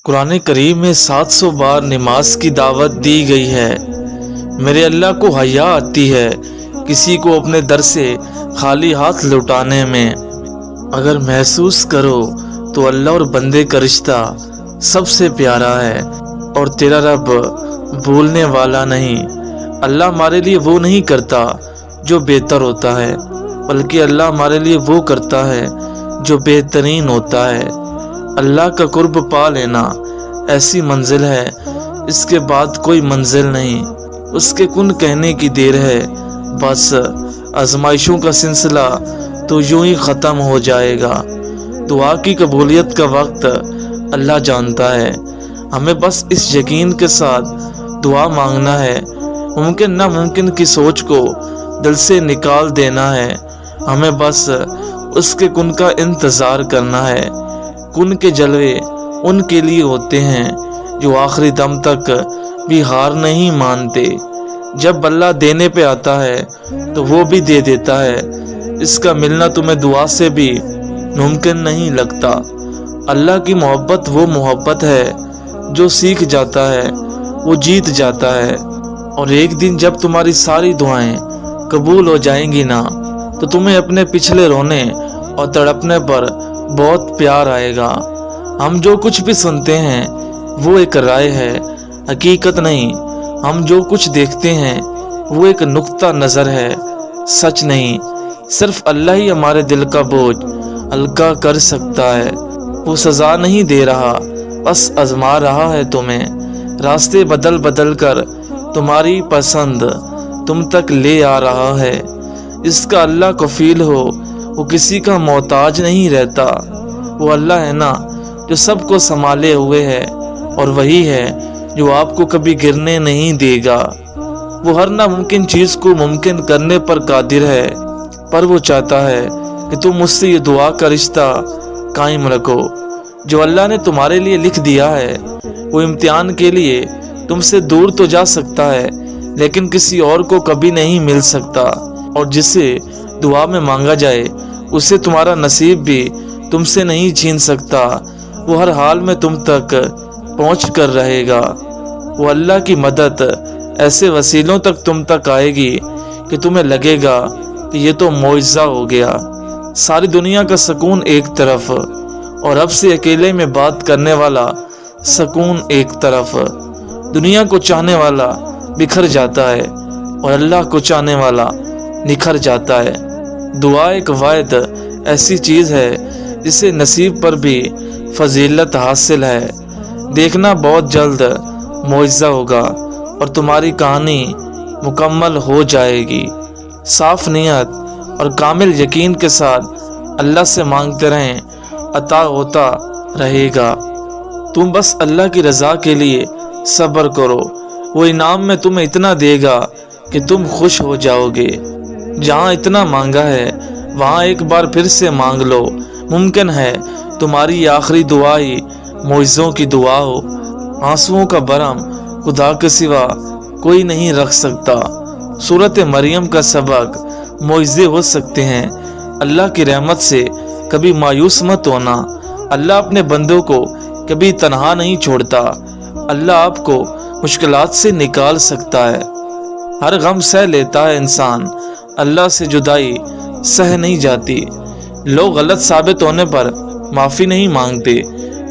قرآن کریم میں 700 بار نماز کی دعوت دی گئی ہے۔ میرے اللہ کو حیا آتی ہے کسی کو اپنے در سے خالی ہاتھ لوٹانے میں۔ اگر محسوس کرو تو اللہ اور بندے کا رشتہ سب سے پیارا ہے، اور تیرا رب بھولنے والا نہیں۔ اللہ ہمارے لیے وہ نہیں کرتا جو بہتر ہوتا ہے، بلکہ اللہ ہمارے لیے وہ کرتا ہے جو بہترین ہوتا ہے۔ اللہ کا قرب پا لینا ایسی منزل ہے، اس کے بعد کوئی منزل نہیں۔ اس کے کن کہنے کی دیر ہے، بس آزمائشوں کا سلسلہ تو یوں ہی ختم ہو جائے گا۔ دعا کی قبولیت کا وقت اللہ جانتا ہے، ہمیں بس اس یقین کے ساتھ دعا مانگنا ہے، ممکن ناممکن کی سوچ کو دل سے نکال دینا ہے۔ ہمیں بس اس کے کن کا انتظار کرنا ہے۔ کن کے جلوے ان کے لیے ہوتے ہیں جو آخری دم تک بھی ہار نہیں مانتے۔ جب اللہ دینے پہ آتا ہے تو وہ بھی دے دیتا ہے، اس کا ملنا تمہیں دعا سے بھی ممکن نہیں لگتا۔ اللہ کی محبت وہ محبت ہے جو سیکھ جاتا ہے وہ جیت جاتا ہے، اور ایک دن جب تمہاری ساری دعائیں قبول ہو جائیں گی نا، تو تمہیں اپنے پچھلے رونے اور تڑپنے پر بہت پیار آئے گا۔ ہم جو کچھ بھی سنتے ہیں وہ ایک رائے ہے، حقیقت نہیں۔ ہم جو کچھ دیکھتے ہیں وہ ایک نقطہ نظر ہے، سچ نہیں۔ صرف اللہ ہی ہمارے دل کا بوجھ ہلکا کر سکتا ہے۔ وہ سزا نہیں دے رہا، بس آزما رہا ہے تمہیں، راستے بدل بدل کر تمہاری پسند تم تک لے آ رہا ہے۔ اس کا اللہ کفیل ہو، وہ کسی کا محتاج نہیں رہتا۔ وہ اللہ ہے نا جو سب کو سنبھالے ہوئے ہے، اور وہی ہے جو آپ کو کبھی گرنے نہیں دے گا۔ وہ ہر ناممکن چیز کو ممکن کرنے پر قادر ہے، پر وہ چاہتا ہے کہ تم مجھ سے یہ دعا کا رشتہ قائم رکھو۔ جو اللہ نے تمہارے لیے لکھ دیا ہے وہ امتحان کے لیے تم سے دور تو جا سکتا ہے، لیکن کسی اور کو کبھی نہیں مل سکتا، اور جسے دعا میں مانگا جائے اسے تمہارا نصیب بھی تم سے نہیں چھین سکتا۔ وہ ہر حال میں تم تک پہنچ کر رہے گا۔ وہ اللہ کی مدد ایسے وسیلوں تک تم تک آئے گی کہ تمہیں لگے گا کہ یہ تو معجزہ ہو گیا۔ ساری دنیا کا سکون ایک طرف، اور اب سے اکیلے میں بات کرنے والا سکون ایک طرف۔ دنیا کو چاہنے والا بکھر جاتا ہے، اور اللہ کو چاہنے والا نکھر جاتا ہے۔ دعا ایک واحد ایسی چیز ہے جسے نصیب پر بھی فضیلت حاصل ہے۔ دیکھنا بہت جلد معجزہ ہوگا اور تمہاری کہانی مکمل ہو جائے گی۔ صاف نیت اور کامل یقین کے ساتھ اللہ سے مانگتے رہیں، عطا ہوتا رہے گا۔ تم بس اللہ کی رضا کے لیے صبر کرو، وہ انعام میں تمہیں اتنا دے گا کہ تم خوش ہو جاؤ گے۔ جہاں اتنا مانگا ہے وہاں ایک بار پھر سے مانگ لو۔ ممکن ہے تمہاری آخری دعا ہی معجزوں کی دعا ہو۔ آنسوؤں کا برہم خدا کے سوا کوئی نہیں رکھ سکتا۔ سورۃ مریم کا سبق معجزے ہو سکتے ہیں۔ اللہ کی رحمت سے کبھی مایوس مت ہونا۔ اللہ اپنے بندوں کو کبھی تنہا نہیں چھوڑتا۔ اللہ آپ کو مشکلات سے نکال سکتا ہے۔ ہر غم سہ لیتا ہے انسان، اللہ سے جدائی سہ نہیں جاتی۔ لوگ غلط ثابت ہونے پر معافی نہیں مانگتے،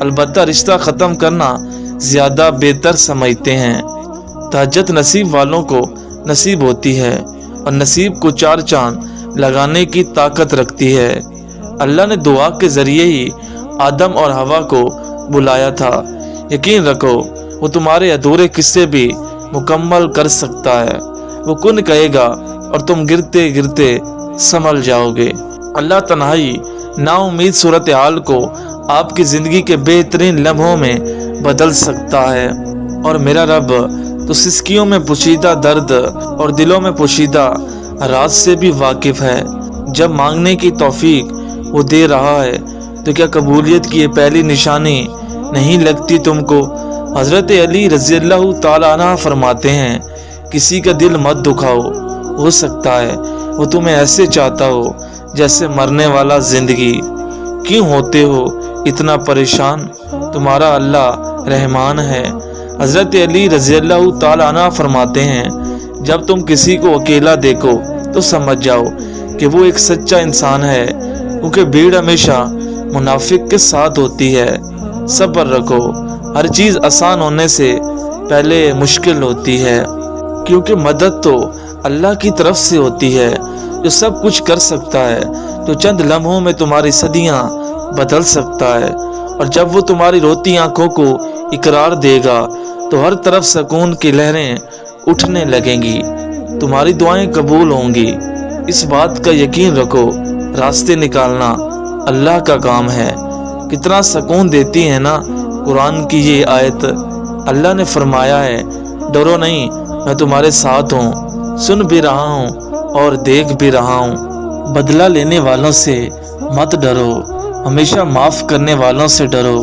البتہ رشتہ ختم کرنا زیادہ بہتر سمجھتے ہیں۔ تہجد نصیب والوں کو نصیب ہوتی ہے، اور نصیب کو چار چاند لگانے کی طاقت رکھتی ہے۔ اللہ نے دعا کے ذریعے ہی آدم اور حوا کو بلایا تھا۔ یقین رکھو وہ تمہارے ادھورے قصے بھی مکمل کر سکتا ہے۔ وہ کن کہے گا اور تم گرتے گرتے سنبھل جاؤ گے۔ اللہ تنہائی نا امید صورتحال کو آپ کی زندگی کے بہترین لمحوں میں بدل سکتا ہے، اور میرا رب تو سسکیوں میں پوشیدہ درد اور دلوں میں پوشیدہ راز سے بھی واقف ہے۔ جب مانگنے کی توفیق وہ دے رہا ہے تو کیا قبولیت کی یہ پہلی نشانی نہیں لگتی تم کو؟ حضرت علی رضی اللہ تعالیٰ عنہ فرماتے ہیں، کسی کا دل مت دکھاؤ، ہو سکتا ہے وہ تمہیں ایسے چاہتا ہو جیسے مرنے والا زندگی۔ کیوں ہوتے ہو اتنا پریشان؟ تمہارا اللہ رحمان ہے۔ حضرت علی رضی اللہ تعالیٰ عنہ فرماتے ہیں، جب تم کسی کو اکیلا دیکھو تو سمجھ جاؤ کہ وہ ایک سچا انسان ہے، کیونکہ بھیڑ ہمیشہ منافق کے ساتھ ہوتی ہے۔ صبر رکھو، ہر چیز آسان ہونے سے پہلے مشکل ہوتی ہے، کیونکہ مدد تو اللہ کی طرف سے ہوتی ہے جو سب کچھ کر سکتا ہے، جو چند لمحوں میں تمہاری صدیاں بدل سکتا ہے۔ اور جب وہ تمہاری روتی آنکھوں کو اقرار دے گا تو ہر طرف سکون کی لہریں اٹھنے لگیں گی، تمہاری دعائیں قبول ہوں گی۔ اس بات کا یقین رکھو، راستے نکالنا اللہ کا کام ہے۔ کتنا سکون دیتی ہے نا قرآن کی یہ آیت۔ اللہ نے فرمایا ہے، ڈرو نہیں، میں تمہارے ساتھ ہوں، سن بھی رہا ہوں اور دیکھ بھی رہا ہوں۔ بدلہ لینے والوں سے مت ڈرو، ہمیشہ معاف کرنے والوں سے ڈرو،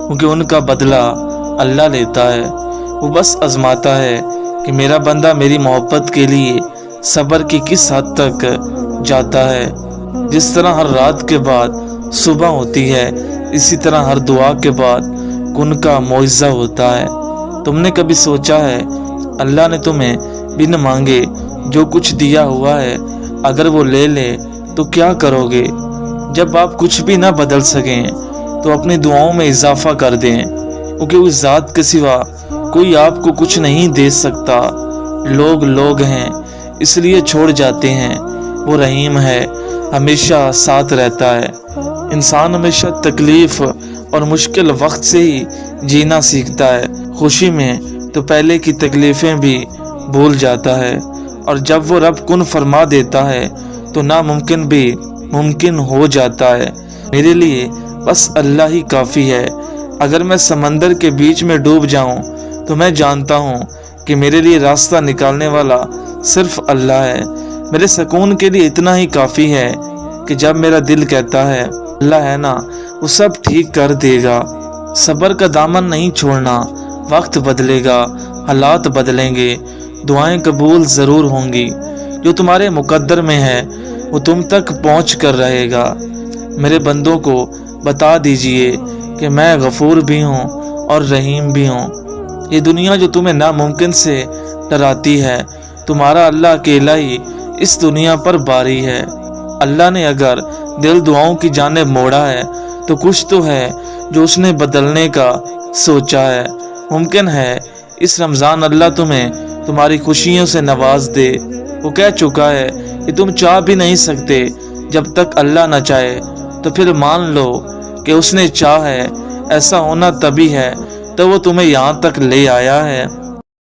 کیونکہ ان کا بدلہ اللہ لیتا ہے۔ وہ بس آزماتا ہے کہ میرا بندہ میری محبت کے لیے صبر کی کس حد تک جاتا ہے۔ جس طرح ہر رات کے بعد صبح ہوتی ہے، اسی طرح ہر دعا کے بعد کن کا معجزہ ہوتا ہے۔ تم نے کبھی سوچا ہے اللہ نے تمہیں بن مانگے جو کچھ دیا ہوا ہے اگر وہ لے لے تو کیا کرو گے؟ جب آپ کچھ بھی نہ بدل سکیں تو اپنی دعاؤں میں اضافہ کر دیں، کیونکہ اس ذات کے سوا کوئی آپ کو کچھ نہیں دے سکتا۔ لوگ لوگ ہیں اس لیے چھوڑ جاتے ہیں، وہ رحیم ہے، ہمیشہ ساتھ رہتا ہے۔ انسان ہمیشہ تکلیف اور مشکل وقت سے ہی جینا سیکھتا ہے، خوشی میں تو پہلے کی تکلیفیں بھی بھول جاتا ہے، اور جب وہ رب کن فرما دیتا ہے تو ناممکن بھی ممکن ہو جاتا ہے۔ میرے لیے بس اللہ ہی کافی ہے۔ اگر میں سمندر کے بیچ میں ڈوب جاؤں تو میں جانتا ہوں کہ میرے لیے راستہ نکالنے والا صرف اللہ ہے۔ میرے سکون کے لیے اتنا ہی کافی ہے کہ جب میرا دل کہتا ہے اللہ ہے نا، وہ سب ٹھیک کر دے گا۔ صبر کا دامن نہیں چھوڑنا، وقت بدلے گا، حالات بدلیں گے، دعائیں قبول ضرور ہوں گی۔ جو تمہارے مقدر میں ہے وہ تم تک پہنچ کر رہے گا۔ میرے بندوں کو بتا دیجئے کہ میں غفور بھی ہوں اور رحیم بھی ہوں۔ یہ دنیا جو تمہیں ناممکن سے ڈراتی ہے، تمہارا اللہ اکیلا ہی اس دنیا پر باری ہے۔ اللہ نے اگر دل دعاؤں کی جانب موڑا ہے تو کچھ تو ہے جو اس نے بدلنے کا سوچا ہے۔ ممکن ہے اس رمضان اللہ تمہیں تمہاری خوشیوں سے نواز دے۔ وہ کہہ چکا ہے کہ تم چاہ بھی نہیں سکتے جب تک اللہ نہ چاہے، تو پھر مان لو کہ اس نے چاہا ہے۔ ایسا ہونا تبھی ہے تو وہ تمہیں یہاں تک لے آیا ہے۔